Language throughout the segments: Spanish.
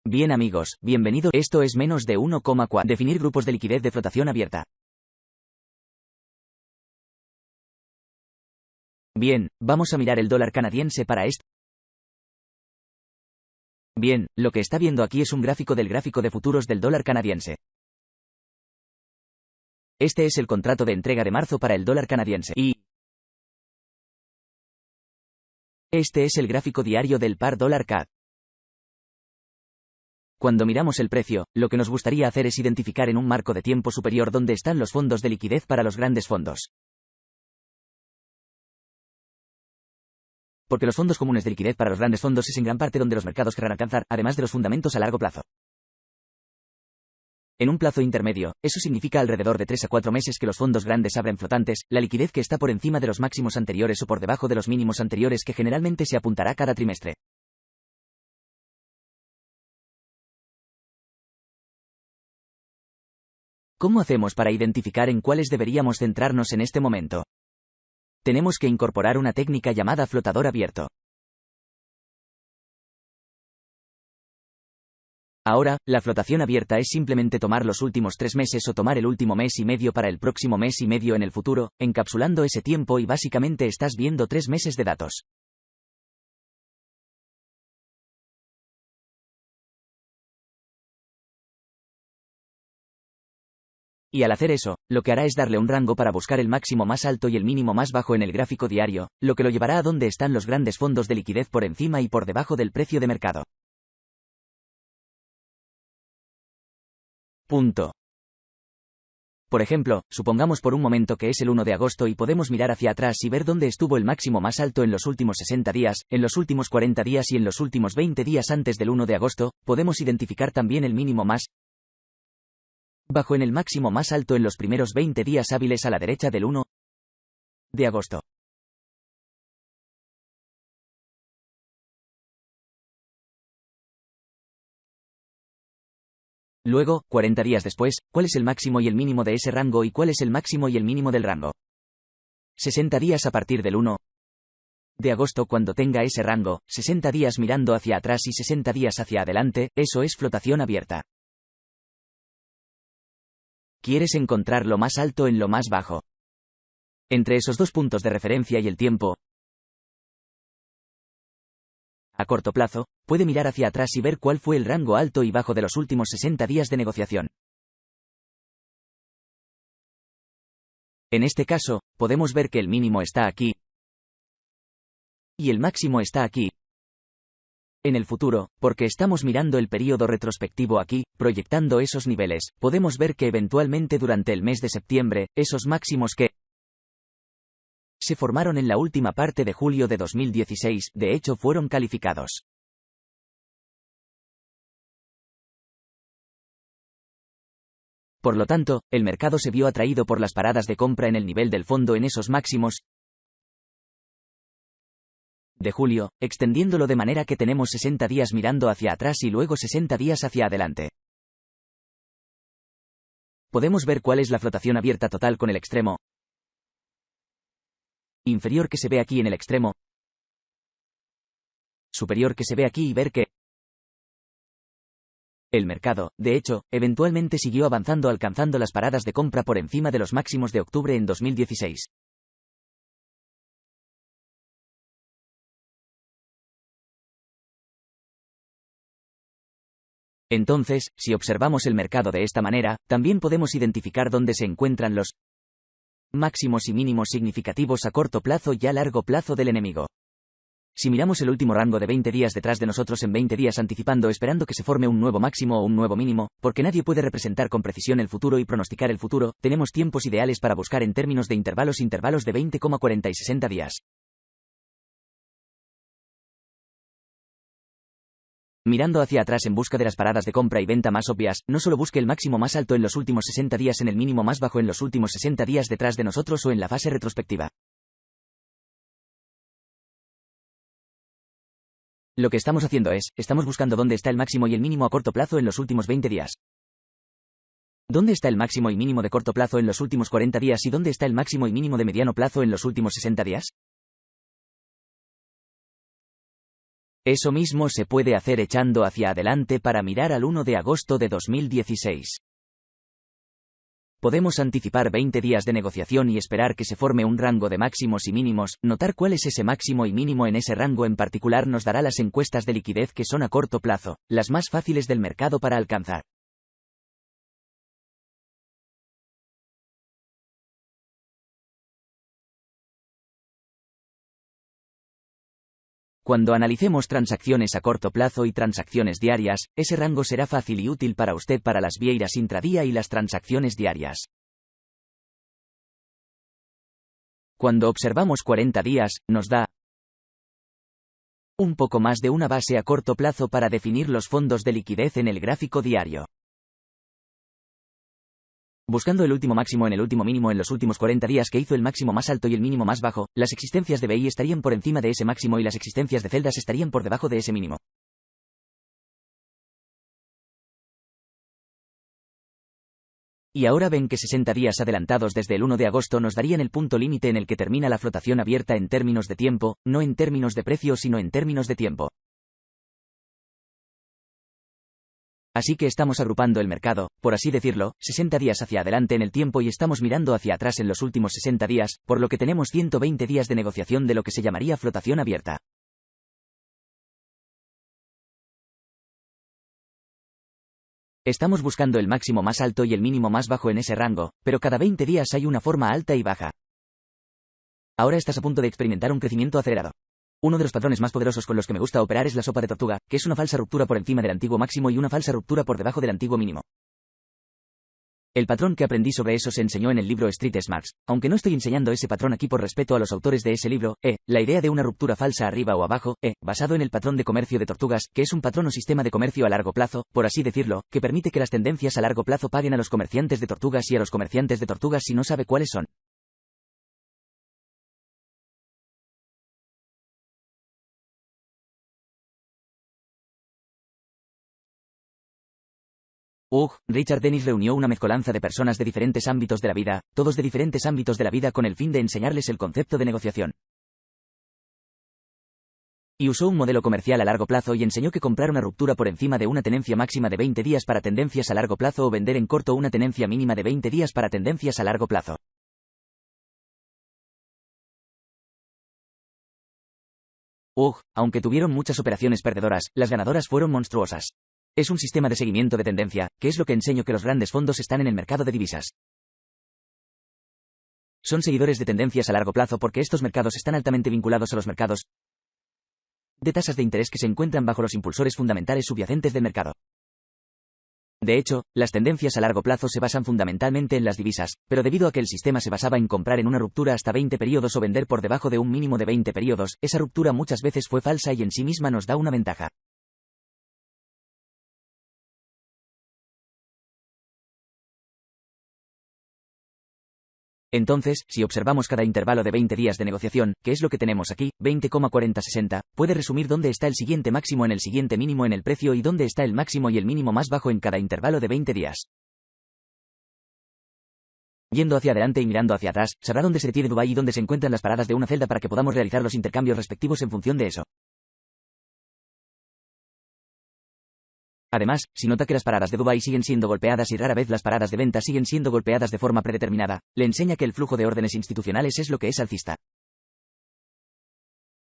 Bien amigos, bienvenido. Esto es menos de 1,4. Definir grupos de liquidez de flotación abierta. Bien, vamos a mirar el dólar canadiense para esto. Bien, lo que está viendo aquí es un gráfico del gráfico de futuros del dólar canadiense. Este es el contrato de entrega de marzo para el dólar canadiense. Y este es el gráfico diario del par dólar CAD. Cuando miramos el precio, lo que nos gustaría hacer es identificar en un marco de tiempo superior dónde están los fondos de liquidez para los grandes fondos. Porque los fondos comunes de liquidez para los grandes fondos es en gran parte donde los mercados querrán alcanzar, además de los fundamentos a largo plazo. En un plazo intermedio, eso significa alrededor de 3 a 4 meses que los fondos grandes abren flotantes, la liquidez que está por encima de los máximos anteriores o por debajo de los mínimos anteriores que generalmente se apuntará cada trimestre. ¿Cómo hacemos para identificar en cuáles deberíamos centrarnos en este momento? Tenemos que incorporar una técnica llamada flotador abierto. Ahora, la flotación abierta es simplemente tomar los últimos 3 meses o tomar el último mes y medio para el próximo mes y medio en el futuro, encapsulando ese tiempo y básicamente estás viendo 3 meses de datos. Y al hacer eso, lo que hará es darle un rango para buscar el máximo más alto y el mínimo más bajo en el gráfico diario, lo que lo llevará a donde están los grandes fondos de liquidez por encima y por debajo del precio de mercado. Punto. Por ejemplo, supongamos por un momento que es el 1 de agosto y podemos mirar hacia atrás y ver dónde estuvo el máximo más alto en los últimos 60 días, en los últimos 40 días y en los últimos 20 días antes del 1 de agosto, podemos identificar también el mínimo más bajo en el máximo más alto en los primeros 20 días hábiles a la derecha del 1 de agosto. Luego, 40 días después, ¿cuál es el máximo y el mínimo de ese rango y cuál es el máximo y el mínimo del rango? 60 días a partir del 1 de agosto cuando tenga ese rango, 60 días mirando hacia atrás y 60 días hacia adelante, eso es flotación abierta. ¿Quieres encontrar lo más alto en lo más bajo? Entre esos dos puntos de referencia y el tiempo a corto plazo, puede mirar hacia atrás y ver cuál fue el rango alto y bajo de los últimos 60 días de negociación. En este caso, podemos ver que el mínimo está aquí y el máximo está aquí. En el futuro, porque estamos mirando el periodo retrospectivo aquí, proyectando esos niveles, podemos ver que eventualmente durante el mes de septiembre, esos máximos que se formaron en la última parte de julio de 2016, de hecho fueron calificados. Por lo tanto, el mercado se vio atraído por las paradas de compra en el nivel del fondo en esos máximos de julio, extendiéndolo de manera que tenemos 60 días mirando hacia atrás y luego 60 días hacia adelante. Podemos ver cuál es la flotación abierta total con el extremo inferior que se ve aquí en el extremo superior que se ve aquí y ver que el mercado, de hecho, eventualmente siguió avanzando alcanzando las paradas de compra por encima de los máximos de octubre en 2016. Entonces, si observamos el mercado de esta manera, también podemos identificar dónde se encuentran los máximos y mínimos significativos a corto plazo y a largo plazo del enemigo. Si miramos el último rango de 20 días detrás de nosotros en 20 días anticipando esperando que se forme un nuevo máximo o un nuevo mínimo, porque nadie puede representar con precisión el futuro y pronosticar el futuro, tenemos tiempos ideales para buscar en términos de intervalos de 20,40 y 60 días. Mirando hacia atrás en busca de las paradas de compra y venta más obvias, no solo busque el máximo más alto en los últimos 60 días en el mínimo más bajo en los últimos 60 días detrás de nosotros o en la fase retrospectiva. Lo que estamos haciendo es, estamos buscando dónde está el máximo y el mínimo a corto plazo en los últimos 20 días. ¿Dónde está el máximo y mínimo de corto plazo en los últimos 40 días y dónde está el máximo y mínimo de mediano plazo en los últimos 60 días? Eso mismo se puede hacer echando hacia adelante para mirar al 1 de agosto de 2016. Podemos anticipar 20 días de negociación y esperar que se forme un rango de máximos y mínimos. Notar cuál es ese máximo y mínimo en ese rango en particular nos dará las encuestas de liquidez que son a corto plazo, las más fáciles del mercado para alcanzar. Cuando analicemos transacciones a corto plazo y transacciones diarias, ese rango será fácil y útil para usted para las vieiras intradía y las transacciones diarias. Cuando observamos 40 días, nos da un poco más de una base a corto plazo para definir los fondos de liquidez en el gráfico diario. Buscando el último máximo en el último mínimo en los últimos 40 días que hizo el máximo más alto y el mínimo más bajo, las existencias de BI estarían por encima de ese máximo y las existencias de celdas estarían por debajo de ese mínimo. Y ahora ven que 60 días adelantados desde el 1 de agosto nos darían el punto límite en el que termina la flotación abierta en términos de tiempo, no en términos de precio sino en términos de tiempo. Así que estamos agrupando el mercado, por así decirlo, 60 días hacia adelante en el tiempo y estamos mirando hacia atrás en los últimos 60 días, por lo que tenemos 120 días de negociación de lo que se llamaría flotación abierta. Estamos buscando el máximo más alto y el mínimo más bajo en ese rango, pero cada 20 días hay una forma alta y baja. Ahora estás a punto de experimentar un crecimiento acelerado. Uno de los patrones más poderosos con los que me gusta operar es la sopa de tortuga, que es una falsa ruptura por encima del antiguo máximo y una falsa ruptura por debajo del antiguo mínimo. El patrón que aprendí sobre eso se enseñó en el libro Street Smarts, aunque no estoy enseñando ese patrón aquí por respeto a los autores de ese libro. La idea de una ruptura falsa arriba o abajo, basado en el patrón de comercio de tortugas, que es un patrón o sistema de comercio a largo plazo, por así decirlo, que permite que las tendencias a largo plazo paguen a los comerciantes de tortugas y a los comerciantes de tortugas si no sabe cuáles son. Richard Dennis reunió una mezcolanza de personas de diferentes ámbitos de la vida, todos de diferentes ámbitos de la vida con el fin de enseñarles el concepto de negociación. Y usó un modelo comercial a largo plazo y enseñó que comprar una ruptura por encima de una tenencia máxima de 20 días para tendencias a largo plazo o vender en corto una tenencia mínima de 20 días para tendencias a largo plazo. Aunque tuvieron muchas operaciones perdedoras, las ganadoras fueron monstruosas. Es un sistema de seguimiento de tendencia, que es lo que enseño que los grandes fondos están en el mercado de divisas. Son seguidores de tendencias a largo plazo porque estos mercados están altamente vinculados a los mercados de tasas de interés que se encuentran bajo los impulsores fundamentales subyacentes del mercado. De hecho, las tendencias a largo plazo se basan fundamentalmente en las divisas, pero debido a que el sistema se basaba en comprar en una ruptura hasta 20 periodos o vender por debajo de un mínimo de 20 periodos, esa ruptura muchas veces fue falsa y en sí misma nos da una ventaja. Entonces, si observamos cada intervalo de 20 días de negociación, que es lo que tenemos aquí, 20,4060, puede resumir dónde está el siguiente máximo en el siguiente mínimo en el precio y dónde está el máximo y el mínimo más bajo en cada intervalo de 20 días. Yendo hacia adelante y mirando hacia atrás, sabrá dónde se detiene Dubái y dónde se encuentran las paradas de una celda para que podamos realizar los intercambios respectivos en función de eso. Además, si nota que las paradas de Dubái siguen siendo golpeadas y rara vez las paradas de venta siguen siendo golpeadas de forma predeterminada, le enseña que el flujo de órdenes institucionales es lo que es alcista.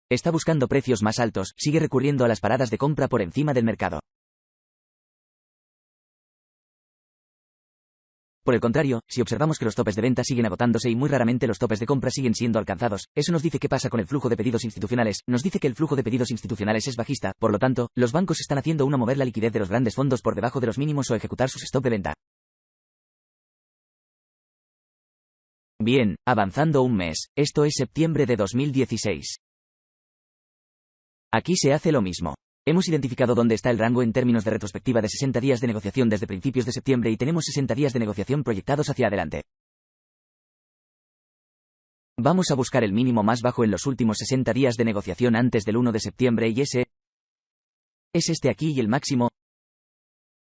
Está buscando precios más altos, sigue recurriendo a las paradas de compra por encima del mercado. Por el contrario, si observamos que los topes de venta siguen agotándose y muy raramente los topes de compra siguen siendo alcanzados, eso nos dice qué pasa con el flujo de pedidos institucionales, nos dice que el flujo de pedidos institucionales es bajista, por lo tanto, los bancos están haciendo mover la liquidez de los grandes fondos por debajo de los mínimos o ejecutar sus stop de venta. Bien, avanzando un mes, esto es septiembre de 2016. Aquí se hace lo mismo. Hemos identificado dónde está el rango en términos de retrospectiva de 60 días de negociación desde principios de septiembre y tenemos 60 días de negociación proyectados hacia adelante. Vamos a buscar el mínimo más bajo en los últimos 60 días de negociación antes del 1 de septiembre y ese es este aquí y el máximo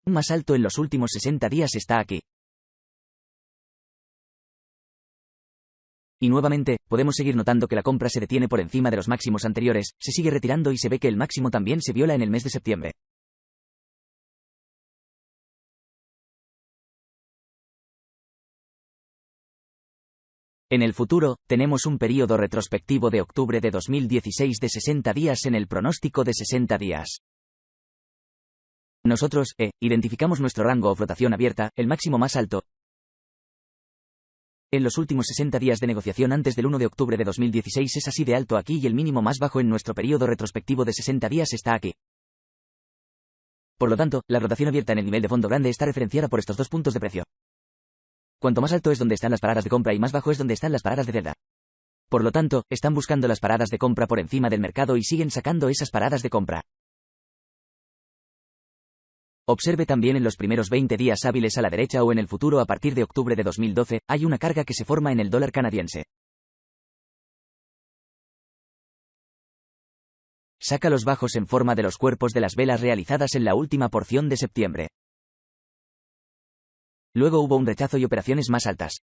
más alto en los últimos 60 días está aquí. Y nuevamente, podemos seguir notando que la compra se detiene por encima de los máximos anteriores, se sigue retirando y se ve que el máximo también se viola en el mes de septiembre. En el futuro, tenemos un periodo retrospectivo de octubre de 2016 de 60 días en el pronóstico de 60 días. Nosotros, identificamos nuestro rango o flotación abierta, el máximo más alto, en los últimos 60 días de negociación antes del 1 de octubre de 2016 es así de alto aquí y el mínimo más bajo en nuestro periodo retrospectivo de 60 días está aquí. Por lo tanto, la rotación abierta en el nivel de fondo grande está referenciada por estos dos puntos de precio. Cuanto más alto es donde están las paradas de compra y más bajo es donde están las paradas de celda. Por lo tanto, están buscando las paradas de compra por encima del mercado y siguen sacando esas paradas de compra. Observe también en los primeros 20 días hábiles a la derecha o en el futuro a partir de octubre de 2012, hay una carga que se forma en el dólar canadiense. Saca los bajos en forma de los cuerpos de las velas realizadas en la última porción de septiembre. Luego hubo un rechazo y operaciones más altas.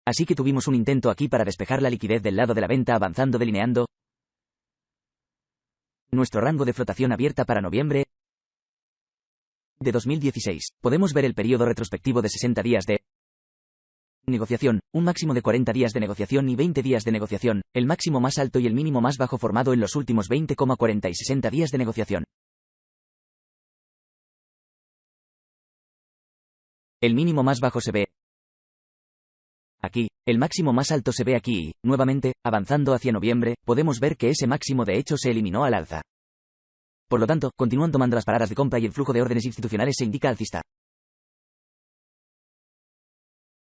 Así que tuvimos un intento aquí para despejar la liquidez del lado de la venta avanzando delineando nuestro rango de flotación abierta para noviembre de 2016. Podemos ver el periodo retrospectivo de 60 días de negociación, un máximo de 40 días de negociación y 20 días de negociación, el máximo más alto y el mínimo más bajo formado en los últimos 20,40 y 60 días de negociación. El mínimo más bajo se ve aquí, el máximo más alto se ve aquí y, nuevamente, avanzando hacia noviembre, podemos ver que ese máximo de hecho se eliminó al alza. Por lo tanto, continúan tomando las paradas de compra y el flujo de órdenes institucionales se indica alcista.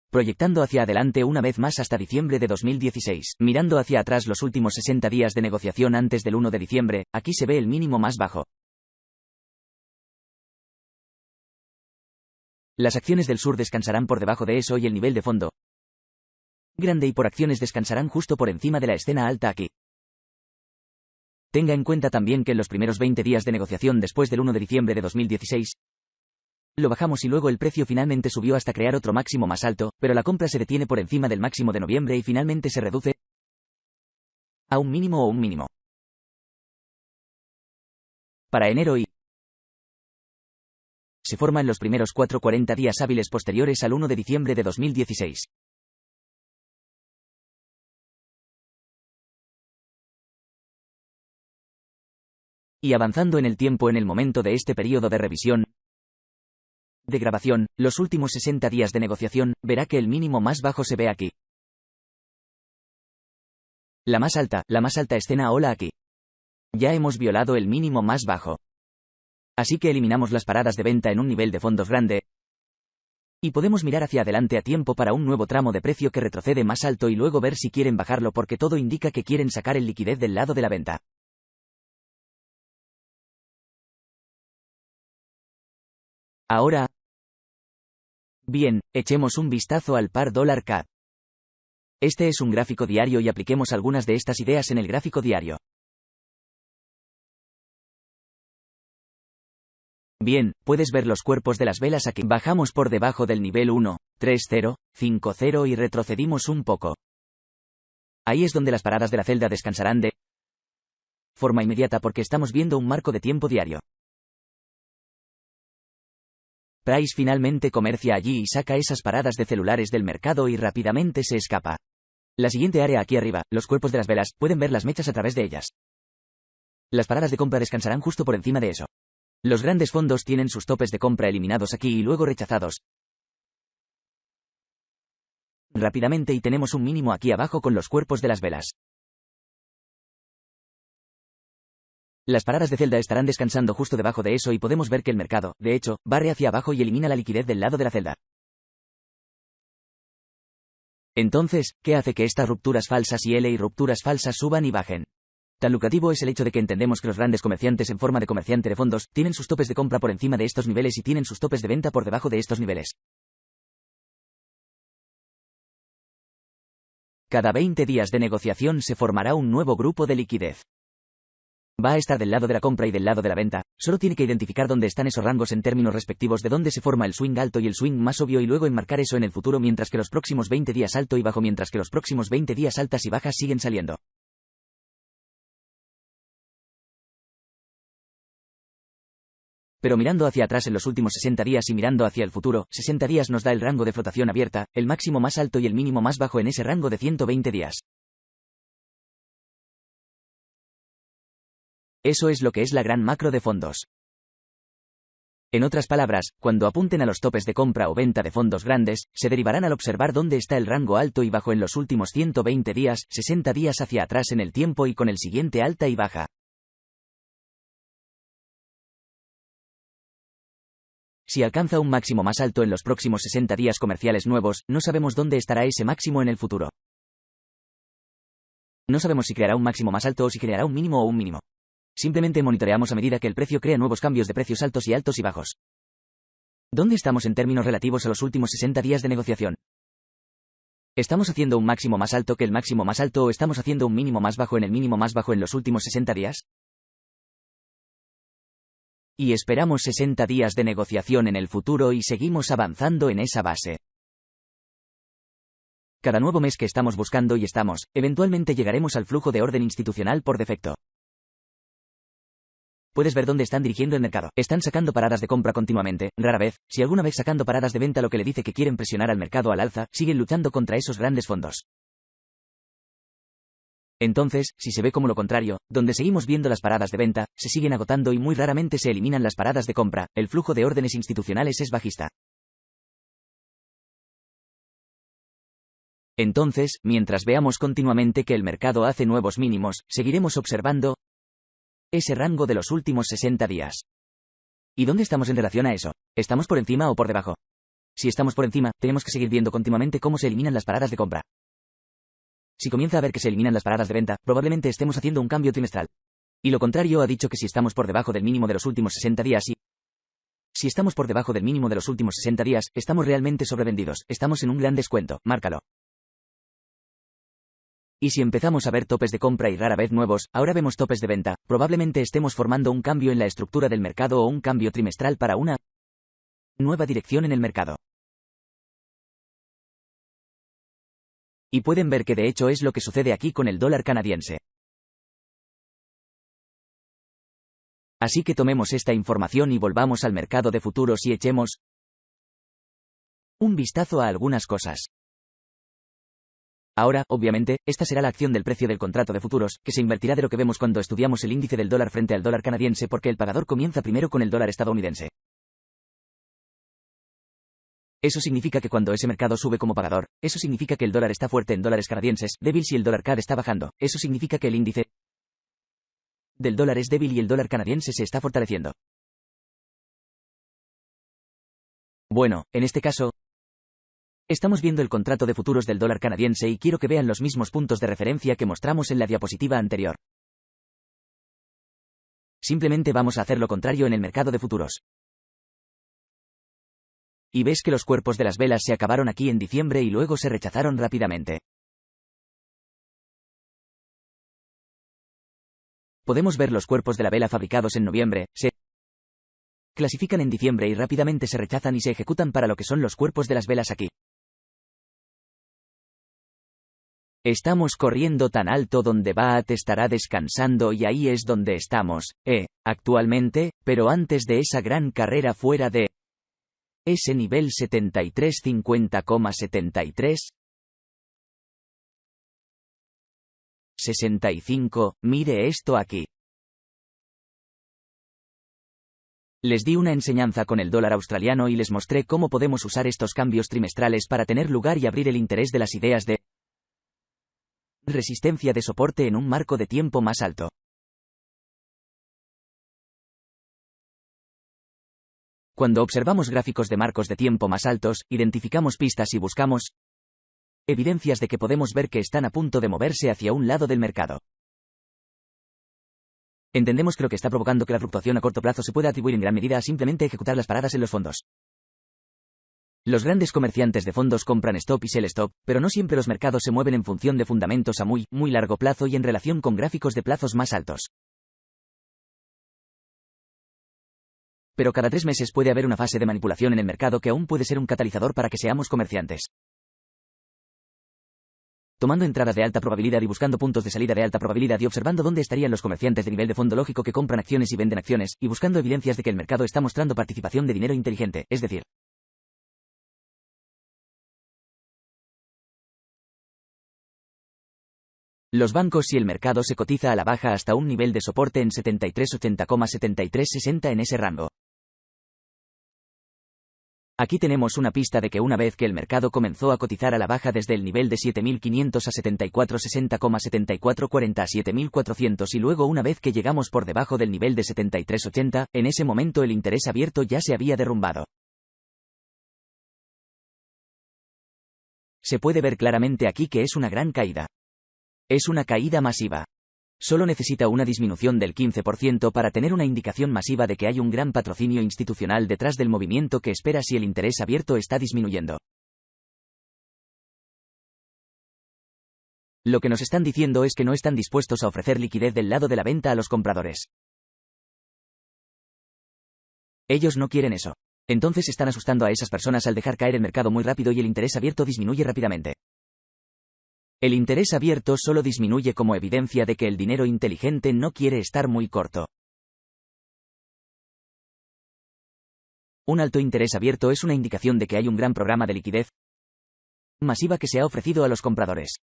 Proyectando hacia adelante una vez más hasta diciembre de 2016, mirando hacia atrás los últimos 60 días de negociación antes del 1 de diciembre, aquí se ve el mínimo más bajo. Las acciones del sur descansarán por debajo de eso y el nivel de fondo grande y por acciones descansarán justo por encima de la escena alta aquí. Tenga en cuenta también que en los primeros 20 días de negociación después del 1 de diciembre de 2016, lo bajamos y luego el precio finalmente subió hasta crear otro máximo más alto, pero la compra se detiene por encima del máximo de noviembre y finalmente se reduce a un mínimo o un mínimo. Para enero y se forma en los primeros 40 días hábiles posteriores al 1 de diciembre de 2016. Y avanzando en el tiempo en el momento de este periodo de revisión de grabación, los últimos 60 días de negociación, verá que el mínimo más bajo se ve aquí. La más alta escena ola aquí. Ya hemos violado el mínimo más bajo. Así que eliminamos las paradas de venta en un nivel de fondos grande. Y podemos mirar hacia adelante a tiempo para un nuevo tramo de precio que retrocede más alto y luego ver si quieren bajarlo porque todo indica que quieren sacar el liquidez del lado de la venta. Ahora, bien, echemos un vistazo al par dólar CAD. Este es un gráfico diario y apliquemos algunas de estas ideas en el gráfico diario. Bien, puedes ver los cuerpos de las velas aquí. Bajamos por debajo del nivel 1, 3,0, 5,0 y retrocedimos un poco. Ahí es donde las paradas de la celda descansarán de forma inmediata porque estamos viendo un marco de tiempo diario. Price finalmente comercia allí y saca esas paradas de celulares del mercado y rápidamente se escapa. La siguiente área aquí arriba, los cuerpos de las velas, pueden ver las mechas a través de ellas. Las paradas de compra descansarán justo por encima de eso. Los grandes fondos tienen sus topes de compra eliminados aquí y luego rechazados rápidamente y tenemos un mínimo aquí abajo con los cuerpos de las velas. Las paradas de celda estarán descansando justo debajo de eso y podemos ver que el mercado, de hecho, barre hacia abajo y elimina la liquidez del lado de la celda. Entonces, ¿qué hace que estas rupturas falsas y L y rupturas falsas suban y bajen? Tan lucrativo es el hecho de que entendemos que los grandes comerciantes en forma de comerciante de fondos tienen sus topes de compra por encima de estos niveles y tienen sus topes de venta por debajo de estos niveles. Cada 20 días de negociación se formará un nuevo grupo de liquidez. Va a estar del lado de la compra y del lado de la venta, solo tiene que identificar dónde están esos rangos en términos respectivos de dónde se forma el swing alto y el swing más obvio y luego enmarcar eso en el futuro mientras que los próximos 20 días alto y bajo mientras que los próximos 20 días altas y bajas siguen saliendo. Pero mirando hacia atrás en los últimos 60 días y mirando hacia el futuro, 60 días nos da el rango de flotación abierta, el máximo más alto y el mínimo más bajo en ese rango de 120 días. Eso es lo que es la gran macro de fondos. En otras palabras, cuando apunten a los topes de compra o venta de fondos grandes, se derivarán al observar dónde está el rango alto y bajo en los últimos 120 días, 60 días hacia atrás en el tiempo y con el siguiente alta y baja. Si alcanza un máximo más alto en los próximos 60 días comerciales nuevos, no sabemos dónde estará ese máximo en el futuro. No sabemos si creará un máximo más alto o si creará un mínimo o un mínimo. Simplemente monitoreamos a medida que el precio crea nuevos cambios de precios altos y bajos. ¿Dónde estamos en términos relativos a los últimos 60 días de negociación? ¿Estamos haciendo un máximo más alto que el máximo más alto o estamos haciendo un mínimo más bajo en el mínimo más bajo en los últimos 60 días? Y esperamos 60 días de negociación en el futuro y seguimos avanzando en esa base. Cada nuevo mes que estamos buscando y eventualmente llegaremos al flujo de orden institucional por defecto. Puedes ver dónde están dirigiendo el mercado. Están sacando paradas de compra continuamente, rara vez, si alguna vez sacando paradas de venta lo que le dice que quieren presionar al mercado al alza, siguen luchando contra esos grandes fondos. Entonces, si se ve como lo contrario, donde seguimos viendo las paradas de venta, se siguen agotando y muy raramente se eliminan las paradas de compra, el flujo de órdenes institucionales es bajista. Entonces, mientras veamos continuamente que el mercado hace nuevos mínimos, seguiremos observando ese rango de los últimos 60 días. ¿Y dónde estamos en relación a eso? ¿Estamos por encima o por debajo? Si estamos por encima, tenemos que seguir viendo continuamente cómo se eliminan las paradas de compra. Si comienza a ver que se eliminan las paradas de venta, probablemente estemos haciendo un cambio trimestral. Y lo contrario ha dicho que si estamos por debajo del mínimo de los últimos 60 días y si estamos por debajo del mínimo de los últimos 60 días, estamos realmente sobrevendidos, estamos en un gran descuento, márcalo. Y si empezamos a ver topes de compra y rara vez nuevos, ahora vemos topes de venta, probablemente estemos formando un cambio en la estructura del mercado o un cambio trimestral para una nueva dirección en el mercado. Y pueden ver que de hecho es lo que sucede aquí con el dólar canadiense. Así que tomemos esta información y volvamos al mercado de futuros y echemos un vistazo a algunas cosas. Ahora, obviamente, esta será la acción del precio del contrato de futuros, que se invertirá de lo que vemos cuando estudiamos el índice del dólar frente al dólar canadiense porque el pagador comienza primero con el dólar estadounidense. Eso significa que cuando ese mercado sube como pagador, eso significa que el dólar está fuerte en dólares canadienses, débil si el dólar CAD está bajando, eso significa que el índice del dólar es débil y el dólar canadiense se está fortaleciendo. Bueno, en este caso, estamos viendo el contrato de futuros del dólar canadiense y quiero que vean los mismos puntos de referencia que mostramos en la diapositiva anterior. Simplemente vamos a hacer lo contrario en el mercado de futuros. Y ves que los cuerpos de las velas se acabaron aquí en diciembre y luego se rechazaron rápidamente. Podemos ver los cuerpos de la vela fabricados en noviembre, se clasifican en diciembre y rápidamente se rechazan y se ejecutan para lo que son los cuerpos de las velas aquí. Estamos corriendo tan alto donde Baat estará descansando y ahí es donde estamos, actualmente, pero antes de esa gran carrera fuera de ese nivel 73.50,73. 65, mire esto aquí. Les di una enseñanza con el dólar australiano y les mostré cómo podemos usar estos cambios trimestrales para tener lugar y abrir el interés de las ideas de resistencia de soporte en un marco de tiempo más alto. Cuando observamos gráficos de marcos de tiempo más altos, identificamos pistas y buscamos evidencias de que podemos ver que están a punto de moverse hacia un lado del mercado. Entendemos que lo que está provocando que la fluctuación a corto plazo se pueda atribuir en gran medida a simplemente ejecutar las paradas en los fondos. Los grandes comerciantes de fondos compran stop y sell stop, pero no siempre los mercados se mueven en función de fundamentos a muy largo plazo y en relación con gráficos de plazos más altos. Pero cada 3 meses puede haber una fase de manipulación en el mercado que aún puede ser un catalizador para que seamos comerciantes. Tomando entradas de alta probabilidad y buscando puntos de salida de alta probabilidad y observando dónde estarían los comerciantes de nivel de fondo lógico que compran acciones y venden acciones, y buscando evidencias de que el mercado está mostrando participación de dinero inteligente, es decir, los bancos si el mercado se cotiza a la baja hasta un nivel de soporte en 73.80,7360 en ese rango. Aquí tenemos una pista de que una vez que el mercado comenzó a cotizar a la baja desde el nivel de 7.500 a 74.60,7440 a 7.400 y luego una vez que llegamos por debajo del nivel de 73.80, en ese momento el interés abierto ya se había derrumbado. Se puede ver claramente aquí que es una gran caída. Es una caída masiva. Solo necesita una disminución del 15% para tener una indicación masiva de que hay un gran patrocinio institucional detrás del movimiento que espera si el interés abierto está disminuyendo. Lo que nos están diciendo es que no están dispuestos a ofrecer liquidez del lado de la venta a los compradores. Ellos no quieren eso. Entonces están asustando a esas personas al dejar caer el mercado muy rápido y el interés abierto disminuye rápidamente. El interés abierto solo disminuye como evidencia de que el dinero inteligente no quiere estar muy corto. Un alto interés abierto es una indicación de que hay un gran programa de liquidez masiva que se ha ofrecido a los compradores.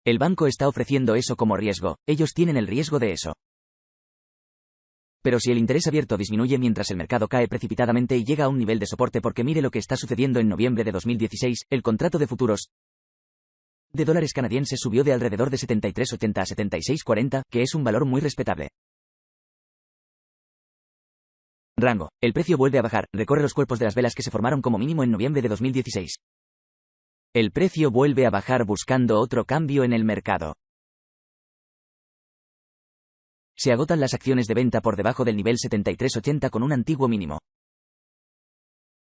El banco está ofreciendo eso como riesgo, ellos tienen el riesgo de eso. Pero si el interés abierto disminuye mientras el mercado cae precipitadamente y llega a un nivel de soporte porque mire lo que está sucediendo en noviembre de 2016, el contrato de futuros de dólares canadienses subió de alrededor de 73.80 a 76.40, que es un valor muy respetable. Rango. El precio vuelve a bajar, recorre los cuerpos de las velas que se formaron como mínimo en noviembre de 2016. El precio vuelve a bajar buscando otro cambio en el mercado. Se agotan las acciones de venta por debajo del nivel 73.80 con un antiguo mínimo.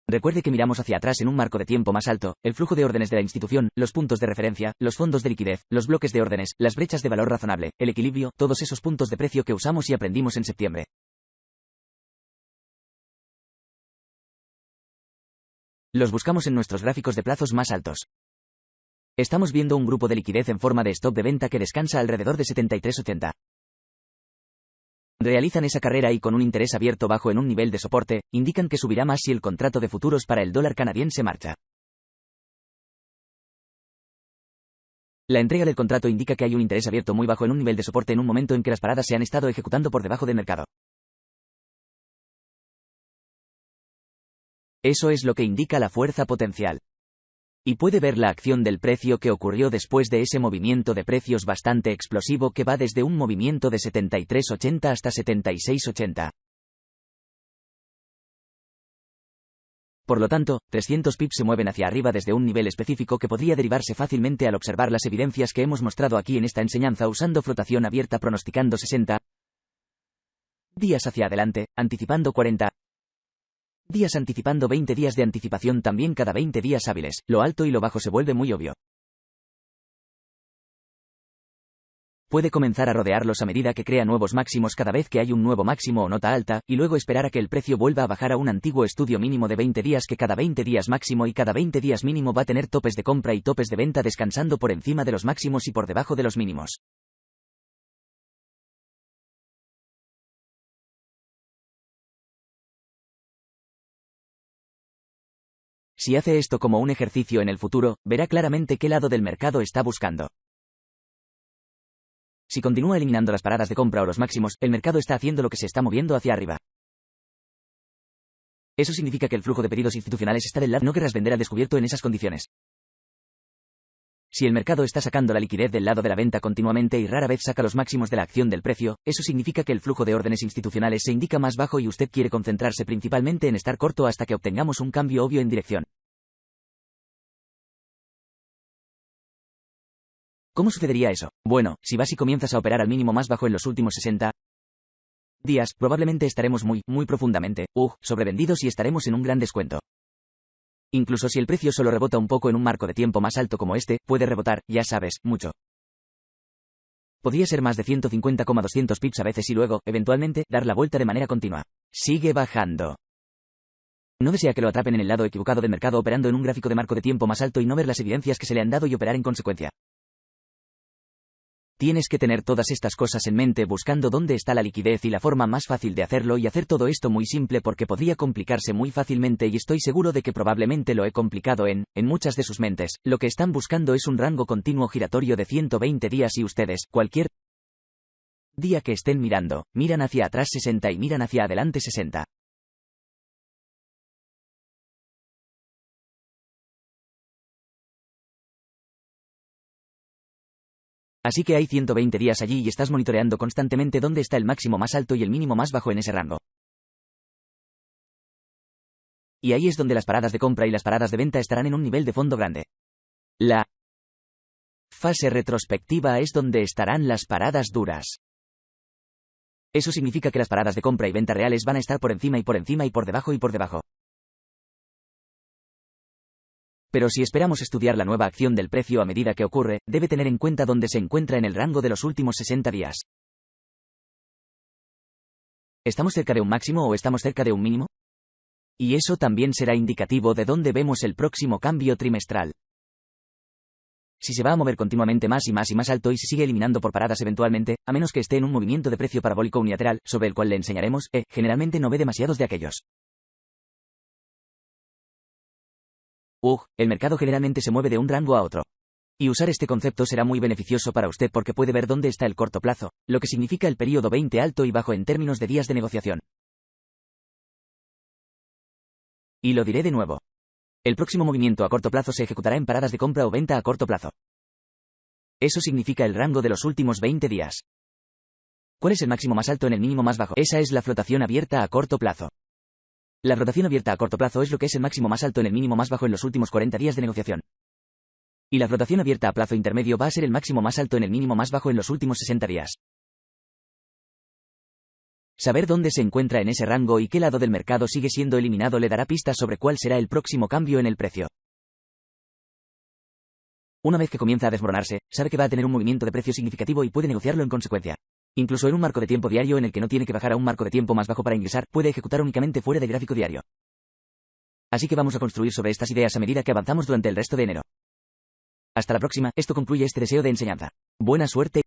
Recuerde que miramos hacia atrás en un marco de tiempo más alto, el flujo de órdenes de la institución, los puntos de referencia, los fondos de liquidez, los bloques de órdenes, las brechas de valor razonable, el equilibrio, todos esos puntos de precio que usamos y aprendimos en septiembre. Los buscamos en nuestros gráficos de plazos más altos. Estamos viendo un grupo de liquidez en forma de stop de venta que descansa alrededor de 73.80. Realizan esa carrera y con un interés abierto bajo en un nivel de soporte, indican que subirá más si el contrato de futuros para el dólar canadiense marcha. La entrega del contrato indica que hay un interés abierto muy bajo en un nivel de soporte en un momento en que las paradas se han estado ejecutando por debajo del mercado. Eso es lo que indica la fuerza potencial. Y puede ver la acción del precio que ocurrió después de ese movimiento de precios bastante explosivo que va desde un movimiento de 73.80 hasta 76.80. Por lo tanto, 300 pips se mueven hacia arriba desde un nivel específico que podría derivarse fácilmente al observar las evidencias que hemos mostrado aquí en esta enseñanza usando flotación abierta pronosticando 60 días hacia adelante, anticipando 40 días anticipando 20 días de anticipación también cada 20 días hábiles, lo alto y lo bajo se vuelve muy obvio. Puede comenzar a rodearlos a medida que crea nuevos máximos cada vez que hay un nuevo máximo o nota alta, y luego esperar a que el precio vuelva a bajar a un antiguo estudio mínimo de 20 días que cada 20 días máximo y cada 20 días mínimo va a tener topes de compra y topes de venta descansando por encima de los máximos y por debajo de los mínimos. Si hace esto como un ejercicio en el futuro, verá claramente qué lado del mercado está buscando. Si continúa eliminando las paradas de compra o los máximos, el mercado está haciendo lo que se está moviendo hacia arriba. Eso significa que el flujo de pedidos institucionales está del lado. No querrás vender al descubierto en esas condiciones. Si el mercado está sacando la liquidez del lado de la venta continuamente y rara vez saca los máximos de la acción del precio, eso significa que el flujo de órdenes institucionales se indica más bajo y usted quiere concentrarse principalmente en estar corto hasta que obtengamos un cambio obvio en dirección. ¿Cómo sucedería eso? Bueno, si vas y comienzas a operar al mínimo más bajo en los últimos 60 días, probablemente estaremos muy profundamente, sobrevendidos y estaremos en un gran descuento. Incluso si el precio solo rebota un poco en un marco de tiempo más alto como este, puede rebotar, ya sabes, mucho. Podría ser más de 150,200 pips a veces y luego, eventualmente, dar la vuelta de manera continua. Sigue bajando. No desea que lo atrapen en el lado equivocado del mercado operando en un gráfico de marco de tiempo más alto y no ver las evidencias que se le han dado y operar en consecuencia. Tienes que tener todas estas cosas en mente buscando dónde está la liquidez y la forma más fácil de hacerlo y hacer todo esto muy simple porque podría complicarse muy fácilmente y estoy seguro de que probablemente lo he complicado en muchas de sus mentes. Lo que están buscando es un rango continuo giratorio de 120 días y ustedes, cualquier día que estén mirando, miran hacia atrás 60 y miran hacia adelante 60. Así que hay 120 días allí y estás monitoreando constantemente dónde está el máximo más alto y el mínimo más bajo en ese rango. Y ahí es donde las paradas de compra y las paradas de venta estarán en un nivel de fondo grande. La fase retrospectiva es donde estarán las paradas duras. Eso significa que las paradas de compra y venta reales van a estar por encima y por encima y por debajo y por debajo. Pero si esperamos estudiar la nueva acción del precio a medida que ocurre, debe tener en cuenta dónde se encuentra en el rango de los últimos 60 días. ¿Estamos cerca de un máximo o estamos cerca de un mínimo? Y eso también será indicativo de dónde vemos el próximo cambio trimestral. Si se va a mover continuamente más y más y más alto y se sigue eliminando por paradas eventualmente, a menos que esté en un movimiento de precio parabólico unilateral, sobre el cual le enseñaremos, generalmente no ve demasiados de aquellos. El mercado generalmente se mueve de un rango a otro. Y usar este concepto será muy beneficioso para usted porque puede ver dónde está el corto plazo, lo que significa el periodo 20 alto y bajo en términos de días de negociación. Y lo diré de nuevo. El próximo movimiento a corto plazo se ejecutará en paradas de compra o venta a corto plazo. Eso significa el rango de los últimos 20 días. ¿Cuál es el máximo más alto en el mínimo más bajo? Esa es la flotación abierta a corto plazo. La rotación abierta a corto plazo es lo que es el máximo más alto en el mínimo más bajo en los últimos 40 días de negociación. Y la rotación abierta a plazo intermedio va a ser el máximo más alto en el mínimo más bajo en los últimos 60 días. Saber dónde se encuentra en ese rango y qué lado del mercado sigue siendo eliminado le dará pistas sobre cuál será el próximo cambio en el precio. Una vez que comienza a desmoronarse, sabe que va a tener un movimiento de precio significativo y puede negociarlo en consecuencia. Incluso en un marco de tiempo diario en el que no tiene que bajar a un marco de tiempo más bajo para ingresar, puede ejecutar únicamente fuera de gráfico diario. Así que vamos a construir sobre estas ideas a medida que avanzamos durante el resto de enero. Hasta la próxima, esto concluye este deseo de enseñanza. Buena suerte.